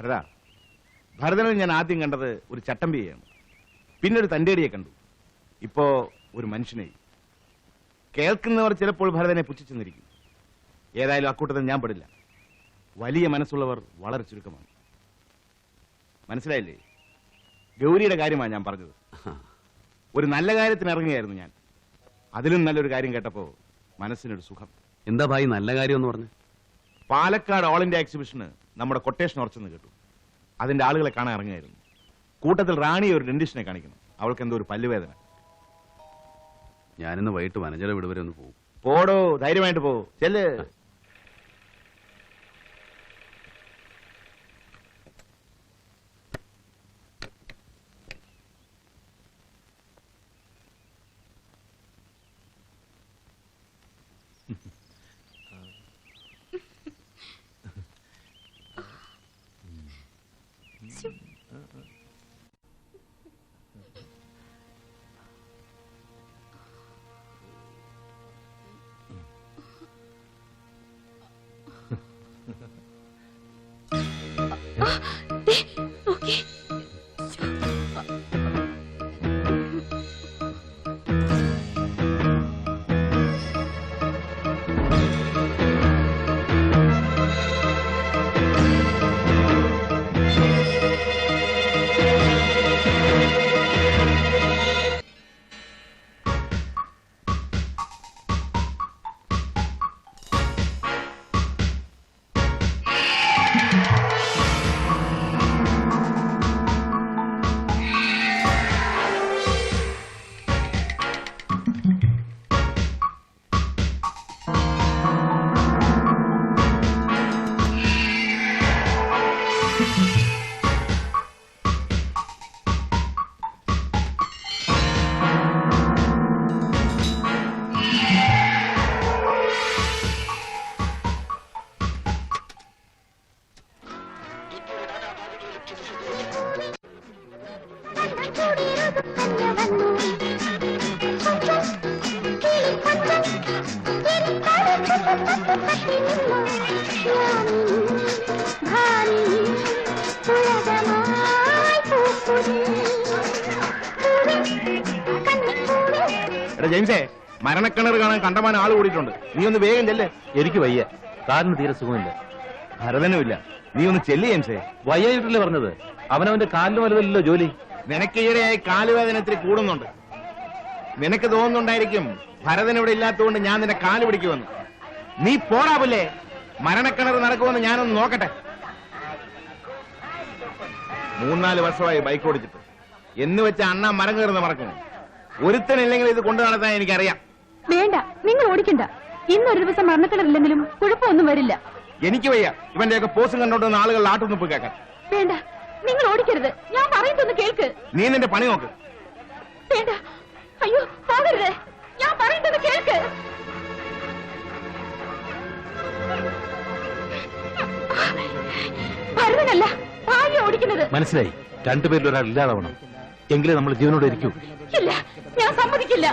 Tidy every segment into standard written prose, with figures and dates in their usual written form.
ഭരത, ഭരതനെ ഞാൻ ആദ്യം കണ്ടത് ഒരു ചട്ടമ്പിയെയാണ്, പിന്നെ ഒരു തന്റേടിയെ കണ്ടു, ഇപ്പോ ഒരു മനുഷ്യനെ. കേൾക്കുന്നവർ ചിലപ്പോൾ ഭരതനെ പുച്ഛിച്ചെന്നിരിക്കും. ഏതായാലും അക്കൂട്ടത്തിൽ ഞാൻ പെടില്ല. വലിയ മനസ്സുള്ളവർ വളരെ ചുരുക്കമാണ്. മനസ്സിലായില്ലേ? ഗൗരിയുടെ കാര്യമാണ് ഞാൻ പറഞ്ഞത്. ഒരു നല്ല കാര്യത്തിന് ഇറങ്ങുകയായിരുന്നു ഞാൻ. അതിലും നല്ലൊരു കാര്യം കേട്ടപ്പോ മനസ്സിനൊരു സുഖം. എന്താ ഭായി നല്ല കാര്യം എന്ന് പറഞ്ഞു? പാലക്കാട് ഓൾ ഇന്ത്യ എക്സിബിഷന് നമ്മുടെ കൊട്ടേഷൻ ഉറച്ചെന്ന് കേട്ടു. അതിന്റെ ആളുകളെ കാണാൻ ഇറങ്ങുകയായിരുന്നു. കൂട്ടത്തിൽ റാണിയെ ഒരു ഡെന്റിസ്റ്റിനെ കാണിക്കണം. അവൾക്ക് എന്തോ ഒരു പല്ലുവേദന. ഞാനിന്ന് വൈകിട്ട് വനജയുടെ വീട് വരെ ഒന്ന് പോകും. പോടോ, ധൈര്യമായിട്ട് പോ. ചെല്ല്. ജെയിംസേ, മരണക്കിണർ കാണാൻ കണ്ടമാനം ആള് കൂടിയിട്ടുണ്ട്. നീ ഒന്ന് വേഗം ചെല്ല്. എനിക്ക് വയ്യ, കാലിന് തീരെ സുഖമില്ല. ഭരതനുമില്ല. നീ ഒന്ന് ചെല്ല് ജെയിംസേ. വയ്യായിട്ടല്ലേ പറഞ്ഞത്? അവനവന്റെ കാലിന് വലുതല്ലോ ജോലി. നിനക്ക് ഈയിടെയായി കാലുവേദന ഇത്തിരി കൂടുന്നുണ്ട്. നിനക്ക് തോന്നുന്നുണ്ടായിരിക്കും ഭരതൻ ഇവിടെ ഇല്ലാത്തതുകൊണ്ട് ഞാൻ നിന്നെ കാല് പിടിക്കുമെന്ന്. നീ പോടാവില്ലേ? മരണക്കിണർ നടക്കുമെന്ന് ഞാനൊന്ന് നോക്കട്ടെ. 3-4 വർഷമായി ബൈക്ക് ഓടിച്ചിട്ട് എന്ന് വെച്ച അണ്ണ മരം കയറുന്ന മറക്കുന്നു. ഒരുത്തനില്ലെങ്കിൽ ഇത് കൊണ്ടു നടത്താൻ എനിക്കറിയാം. വേണ്ട, നിങ്ങൾ ഓടിക്കണ്ട. ഇന്നൊരു ദിവസം മരണക്കിണറില്ലെങ്കിലും കുഴപ്പമൊന്നും വരില്ല. എനിക്ക് വയ്യ ഇവന്റെയൊക്കെ പോസും കണ്ടോണ്ടുന്ന ആളുകൾ ആട്ടുനിപ്പ് കേൾക്കാൻ. വേണ്ട, നിങ്ങൾ ഓടിക്കരുത്. ഞാൻ പറയുന്നൊന്ന് കേൾക്ക്. നീ നിന്റെ പണി നോക്ക്. വേണ്ട, അയ്യോ പോകരുത്. ഞാൻ പറയുന്നത് കേൾക്ക്. ഭരതനല്ല, ഭാര്യ ഓടിക്കുന്നത്. മനസ്സിലായി. രണ്ടുപേരിൽ ഒരാൾ ഇല്ലാതാവണം. എങ്കിലേ നമ്മൾ ജീവനോടെ ഇരിക്കൂ. ഇല്ല, ഞാൻ സമ്മതിക്കില്ല.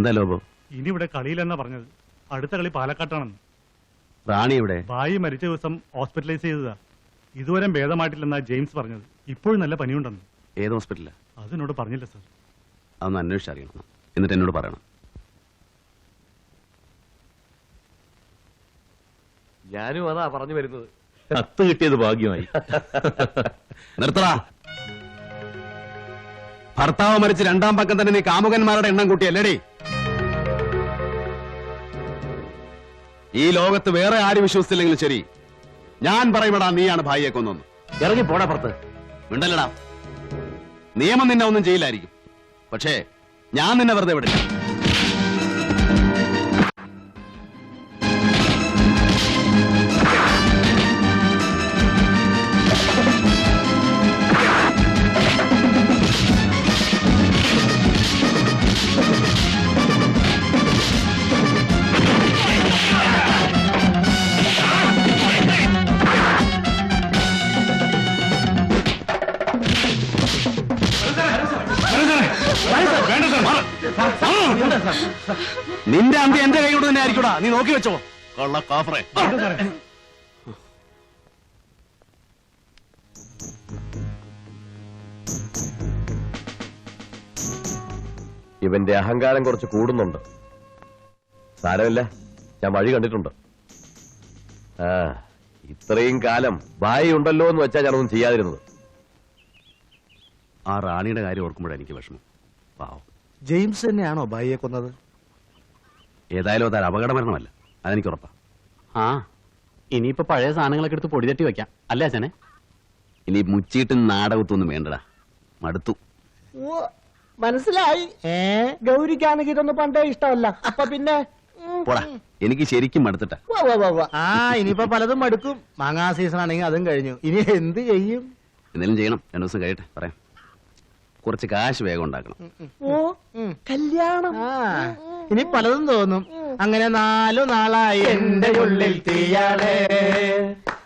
എന്താ ലോബോ? ഇനി ഇവിടെ കളിയില്ലെന്നാ പറഞ്ഞത്. അടുത്ത കളി പാലക്കാട്ടാണെന്ന്. റാണി എവിടെ? ഭായി മരിച്ച ദിവസം ഹോസ്പിറ്റലൈസ് ചെയ്തതാ. ഇതുവരെ ഭേദമായിട്ടില്ലെന്നാ ജെയിംസ് പറഞ്ഞത്. ഇപ്പോഴും നല്ല പനിയുണ്ടെന്ന്. ഏത് ഹോസ്പിറ്റലാ? അതിനോട് പറഞ്ഞില്ല സാർ. അതൊന്ന് അന്വേഷിച്ചറിയണം, എന്നിട്ട് എന്നോട് പറയണം. ഞാനും അതാ പറഞ്ഞു വരുന്നത്. കത്ത് കിട്ടിയത് ഭാഗ്യമായി. നിർത്തടാ. ഭർത്താവ് മരിച്ച് രണ്ടാം പക്കം തന്നെ നീ കാമുകന്മാരുടെ എണ്ണം കൂട്ടിയല്ലേടി? ഈ ലോകത്ത് വേറെ ആര് വിശ്വസിച്ചില്ലെങ്കിലും ശരി, ഞാൻ പറയുമടാ നീയാണ് ഭായിയെ കൊന്നൊന്ന്. ഇറങ്ങി പോടാ പുറത്ത്. മിണ്ടല്ലടാ. നിയമം നിന്നെ ഒന്നും ചെയ്യില്ലായിരിക്കും, പക്ഷേ ഞാൻ നിന്നെ വെറുതെ വിടില്ല. നിന്റെ അന്തി എന്റെ കൈ കൊണ്ട് തന്നെ ആയിരിക്കൂടാ. നീ നോക്കി വെച്ചോ കൊള്ള കാഫറെ. ഇവന്റെ അഹങ്കാരം കുറച്ച് കൂടുന്നുണ്ട്. സാരമില്ല, ഞാൻ വഴി കണ്ടിട്ടുണ്ട്. ഇത്രയും കാലം ഭായി ഉണ്ടല്ലോ എന്ന് വെച്ചാൽ ഞാനൊന്നും ചെയ്യാതിരുന്നത്. ആ റാണിയുടെ കാര്യം ഓർക്കുമ്പോഴാണ് എനിക്ക് വിഷമം. പാവം. ജെയിംസ് തന്നെയാണോ ഭായിയെ കൊന്നത്? ഏതായാലും അതൊരു അപകട മരണമല്ല, അതെനിക്ക് ഉറപ്പാ. ആ ഇനിയിപ്പോ പഴയ സാധനങ്ങളൊക്കെ എടുത്ത് പൊടി തട്ടി വെക്കാം അല്ലേ അച്ഛനെ? ഇനി മുച്ചീട്ടും നാടകത്തൊന്നും വേണ്ടടാ, മടുത്തു. മനസ്സിലായി. ഗൗരിക്കാണെങ്കിൽ ഇതൊന്നും പണ്ടേ ഇഷ്ടമല്ല. അപ്പൊ പിന്നെ പോടാ, എനിക്ക് ശരിക്കും മടുത്തിട്ടാ. ആ ഇനിയിപ്പോ പലതും മടുക്കും. മാങ്ങാ സീസൺ ആണെങ്കിൽ അതും കഴിഞ്ഞു. ഇനി എന്ത് ചെയ്യും? എന്തെങ്കിലും ചെയ്യണം. 2 ദിവസം കഴിയട്ടെ, പറയാം. കുറച്ച് കാശ് വേഗം ഉണ്ടാക്കണം. കല്യാണം. ഇനി പലതും തോന്നും. അങ്ങനെ 4 നാളായി എന്റെ ഉള്ളിൽ തീയാളെ.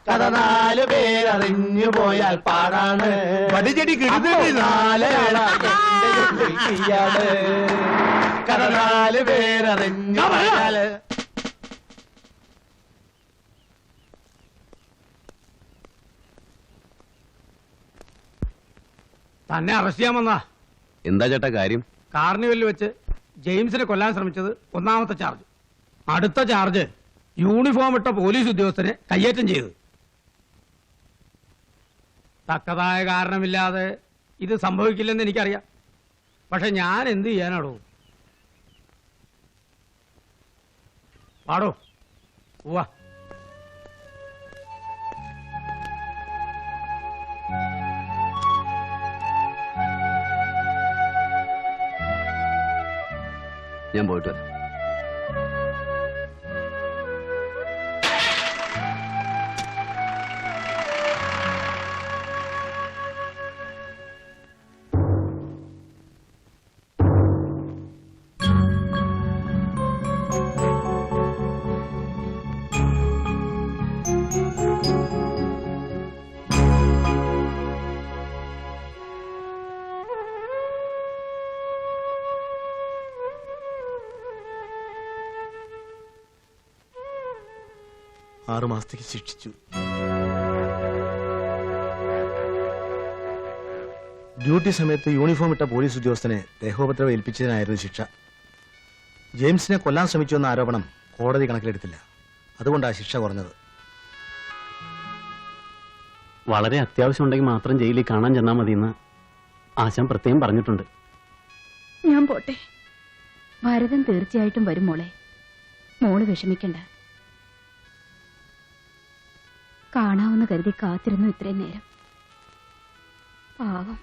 കഥ 4 പേരറിഞ്ഞു പോയാൽ പാടാണ്. പടിചെടി കിടുതടി 4 നാളായി എന്റെ ഉള്ളിൽ തീയാളെ. കഥ 4 പേരറിഞ്ഞു പോയാൽ. തന്നെ അറസ്റ്റ് ചെയ്യാൻ വന്നാ. എന്താ ചേട്ടാ കാര്യം? കാർണിവലിൽ വെച്ച് ജെയിംസിനെ കൊല്ലാൻ ശ്രമിച്ചത് 1ാമത്തെ ചാർജ്. അടുത്ത ചാർജ് യൂണിഫോം ഇട്ട പോലീസ് ഉദ്യോഗസ്ഥനെ കയ്യേറ്റം ചെയ്തു. തക്കതായ കാരണമില്ലാതെ ഇത് സംഭവിക്കില്ലെന്ന് എനിക്കറിയാം. പക്ഷെ ഞാൻ എന്ത് ചെയ്യാനാടോ? പാടോ പോവാ. ഞാൻ പോയിട്ട് വരാം. ആറ് മാസത്തേക്ക് ശിക്ഷിച്ചു. ഡ്യൂട്ടി സമയത്ത് യൂണിഫോം ഇട്ട പോലീസ് ഉദ്യോഗസ്ഥനെ ദേഹോപദ്രവം ഏൽപ്പിച്ചതിനായിരുന്നു ശിക്ഷ. ജെയിംസിനെ കൊല്ലാൻ ശ്രമിച്ചു എന്ന ആരോപണം കോടതി കണക്കിലെടുത്തില്ല. അതുകൊണ്ടാണ് ശിക്ഷ കുറഞ്ഞത്. വളരെ അത്യാവശ്യം ഉണ്ടെങ്കിൽ മാത്രം ജയിലിൽ കാണാൻ ചെന്നാൽ മതിയെന്ന് ആശാൻ പ്രത്യേകം പറഞ്ഞിട്ടുണ്ട്. ഞാൻ പോട്ടെ. ഭരതൻ തീർച്ചയായിട്ടും വരും മോളെ. മോള് വിഷമിക്കണ്ട. കാണാമെന്ന് കരുതി കാത്തിരുന്നു ഇത്രയും നേരം. പാവം.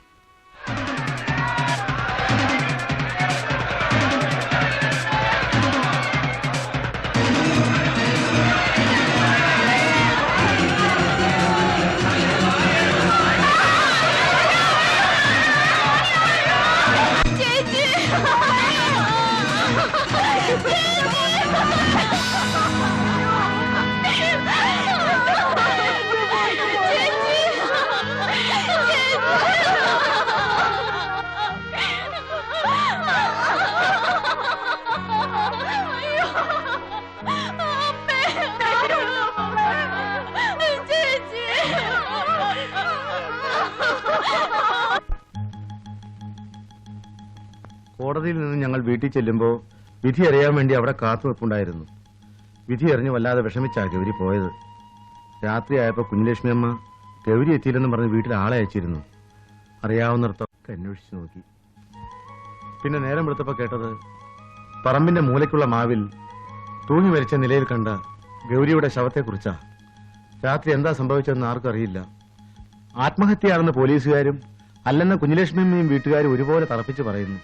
കോടതിയിൽ നിന്ന് ഞങ്ങൾ വീട്ടിൽ ചെല്ലുമ്പോൾ വിധി അറിയാൻ വേണ്ടി അവിടെ കാത്തുവെപ്പുണ്ടായിരുന്നു. വിധി അറിഞ്ഞ് വല്ലാതെ വിഷമിച്ചാ ഗൗരി പോയത്. രാത്രിയായപ്പോൾ കുഞ്ഞുലക്ഷ്മി അമ്മ ഗൗരി എത്തിയില്ലെന്ന് പറഞ്ഞ് വീട്ടിൽ ആളെ അയച്ചിരുന്നു. അറിയാവുന്നിടത്തൊക്കെ അന്വേഷിച്ചു നോക്കി. പിന്നെ നേരം വെളുത്തപ്പോൾ കേട്ടത് പറമ്പിന്റെ മൂലയ്ക്കുള്ള മാവിൽ തൂങ്ങി മരിച്ച നിലയിൽ കണ്ട ഗൗരിയുടെ ശവത്തെക്കുറിച്ചാ. രാത്രി എന്താ സംഭവിച്ചതെന്ന് ആർക്കും അറിയില്ല. ആത്മഹത്യയാണെന്ന് പോലീസുകാരും അല്ലെന്ന് കുഞ്ഞുലക്ഷ്മിയമ്മയും വീട്ടുകാരും ഒരുപോലെ തറപ്പിച്ച് പറയുന്നു.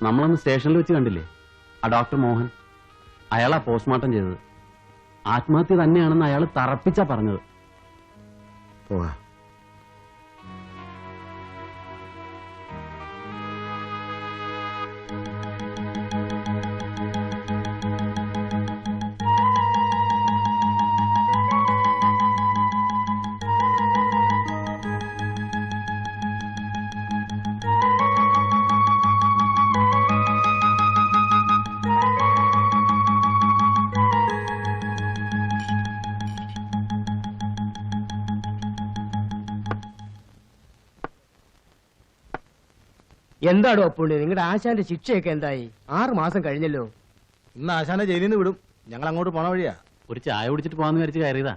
നമ്മളന്ന് സ്റ്റേഷനിൽ വെച്ച് കണ്ടില്ലേ ആ ഡോക്ടർ മോഹൻ? അയാളാ പോസ്റ്റ്മോർട്ടം ചെയ്തത്. ആത്മഹത്യ തന്നെയാണെന്ന് അയാൾ തറപ്പിച്ചാ പറഞ്ഞത്. പോവാ. എന്താടോ അപ്പുണ്ണി, നിങ്ങളുടെ ആശാന്റെ ശിക്ഷയൊക്കെ എന്തായി? 6 മാസം കഴിഞ്ഞല്ലോ. ഇന്ന് ആശാനെ ജയിലിൽ നിന്ന് വിടും. ഞങ്ങൾ അങ്ങോട്ട് പോണ വഴിയാ. ഒരു ചായ കുടിച്ചിട്ട് പോകാന്ന് വിചാരിച്ച് കയറിയതാ.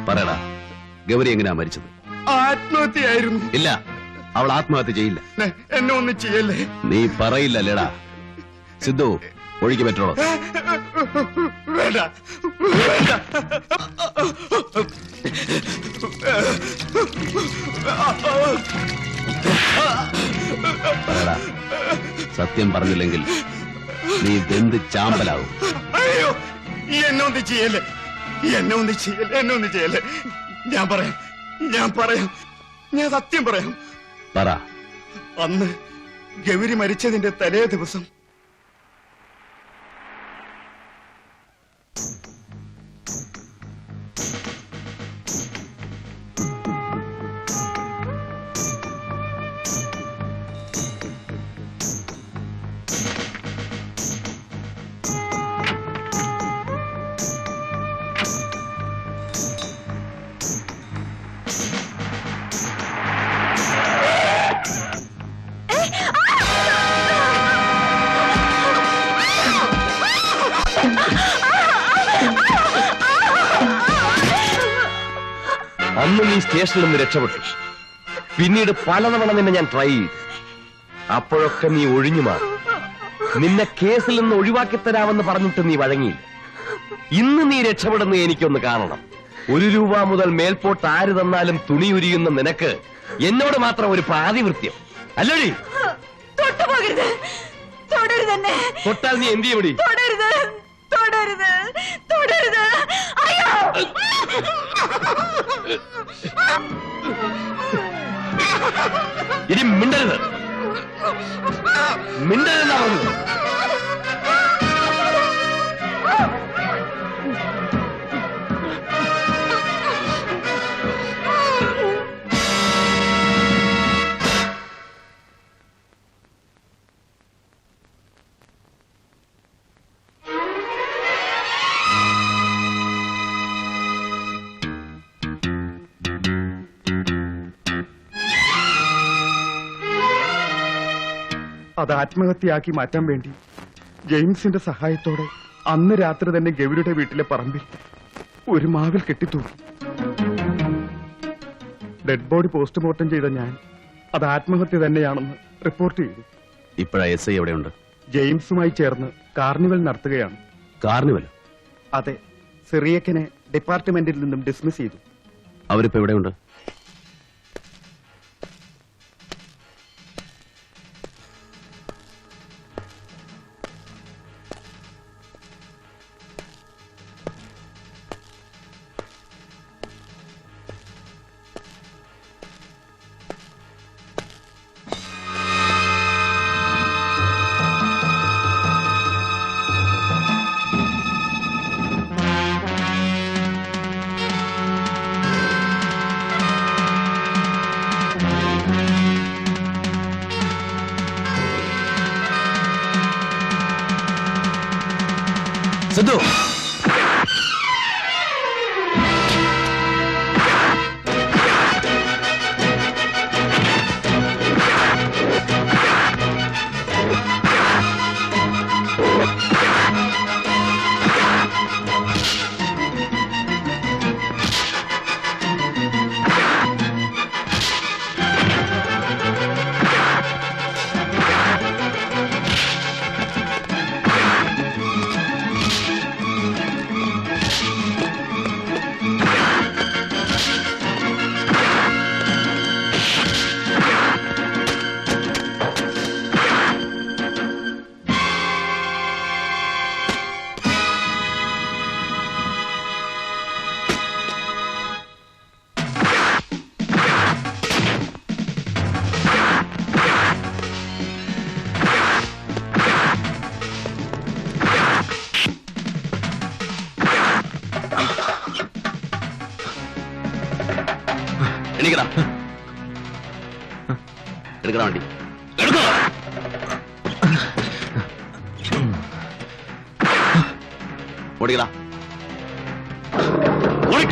പറയടാ, ഗൗരി എങ്ങനെയാ മരിച്ചത്? ആത്മഹത്യയായിരുന്നു. ഇല്ല, അവൾ ആത്മഹത്യ ചെയ്യില്ല. എന്നെ ഒന്നും ചെയ്യല്ലേ. നീ പറയില്ലല്ലേടാ. സിദ്ധു, ഒഴുക്കി പറ്റോളൂ. വേണ്ട വേണ്ട. പറയടാ, സത്യം പറഞ്ഞില്ലെങ്കിൽ നീ വെന്ത് ചാമ്പലാവും. അയ്യോ, എന്നെ ഒന്നും ചെയ്യല്ലേ, എന്നെ ഒന്നും ചെയ്യല്ലേ, എന്നെ ഒന്നും ചെയ്യല്ലേ. ഞാൻ പറയാം, ഞാൻ സത്യം പറയാം. പറ. അന്ന് ഗൗരി മരിച്ചതിന്റെ തലേ ദിവസം അന്ന് നീ സ്റ്റേഷനിൽ നിന്ന് രക്ഷപ്പെട്ടു. പിന്നീട് പലതവണ നിന്നെ ഞാൻ ട്രൈ ചെയ്തു. അപ്പോഴൊക്കെ നീ ഒഴിഞ്ഞു മാറി. നിന്നെ കേസിൽ നിന്ന് ഒഴിവാക്കി തരാമെന്ന് പറഞ്ഞിട്ട് നീ വഴങ്ങിയില്ല. ഇന്ന് നീ രക്ഷപ്പെടുന്ന എനിക്കൊന്ന് കാണണം. 1 രൂപ മുതൽ മേൽപോട്ട് ആര് തന്നാലും തുണി ഉരിയുന്ന നിനക്ക് എന്നോട് മാത്രം ഒരു പാതിവൃത്യം അല്ലടി? തൊട്ടുപോകരുത്, തൊടരുതെന്നെ, തൊട്ടാൽ നീ എന്ത് ചെയ്യടി? തൊടരുത്, തൊടരുത്, തൊടരുത്. അയ്യോ, ഇനി മിണ്ടരുത്, മിണ്ടരുതെന്നാ പറഞ്ഞത്. അത് ആത്മഹത്യയാക്കി മാറ്റാൻ വേണ്ടി ജെയിംസിന്റെ സഹായത്തോടെ അന്ന് രാത്രി തന്നെ ഗൗരിയുടെ വീട്ടിലെ പറമ്പിൽ ഒരു മാവിൽ കെട്ടിത്തൂക്കി. ഡെഡ് ബോഡി പോസ്റ്റ്മോർട്ടം ചെയ്ത ഞാൻ അത് ആത്മഹത്യ തന്നെയാണെന്ന് റിപ്പോർട്ട് ചെയ്തു. ഇപ്പോഴാ SI എവിടെയുണ്ട്? ജെയിംസുമായി ചേർന്ന് കാർണിവൽ നടത്തുകയാണ്. കാർണിവൽ? അതെ, സിറിയക്കിനെ ഡിപ്പാർട്ട്മെന്റിൽ നിന്നും ഡിസ്മിസ് ചെയ്തു. അവരിപ്പോ എവിടെയുണ്ട്? സിദ്ധു എണീക്കടാ എടുക്കടാ വണ്ടി എടുക്കോ ഓടിക്കടാ ഓടിക്ക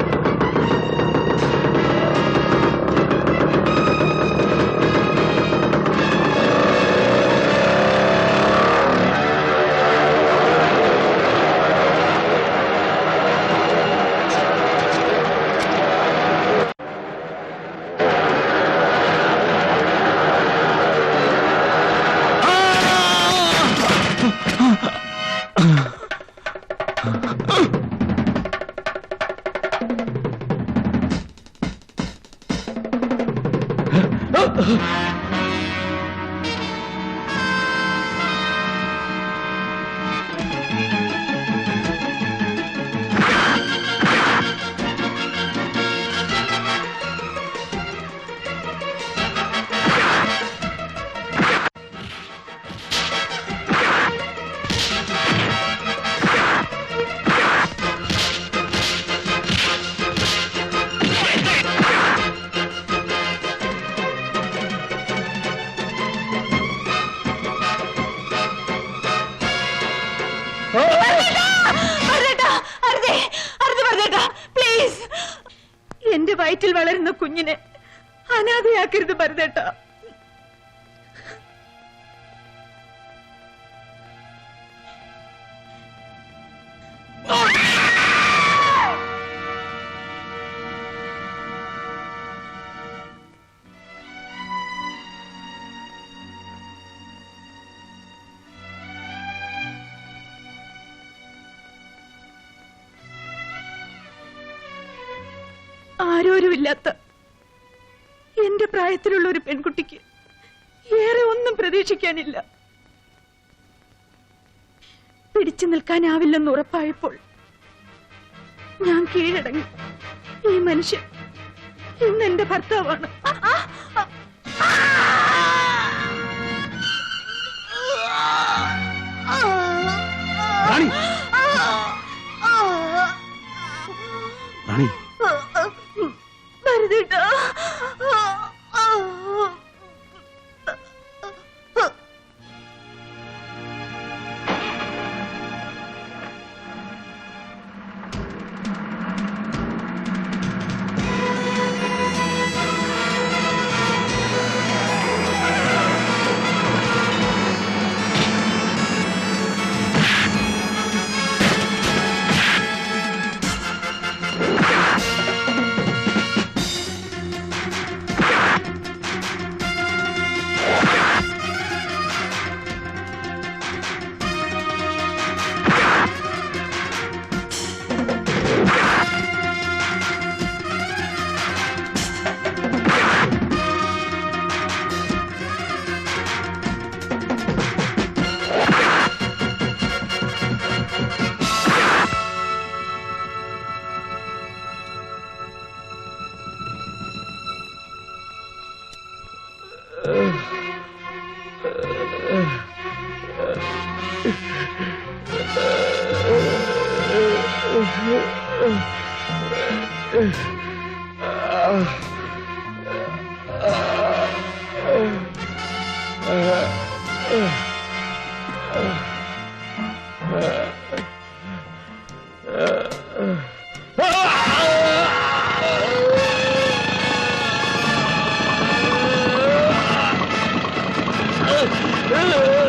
എന്റെ വയറ്റിൽ വളരുന്ന കുഞ്ഞിനെ അനാഥയാക്കരുത് ഭരതേട്ട. ആരോരുമില്ലാത്ത എന്റെ പ്രായത്തിലുള്ള ഒരു പെൺകുട്ടിക്ക് ഏറെ ഒന്നും പ്രതീക്ഷിക്കാനില്ല. പിടിച്ചു നിൽക്കാനാവില്ലെന്ന് ഉറപ്പായപ്പോൾ ഞാൻ കീഴടങ്ങി. ഈ മനുഷ്യൻ ഇന്ന് എന്റെ ഭർത്താവാണ്. റാണി റാണി ഭരതേട്ടാ, ആ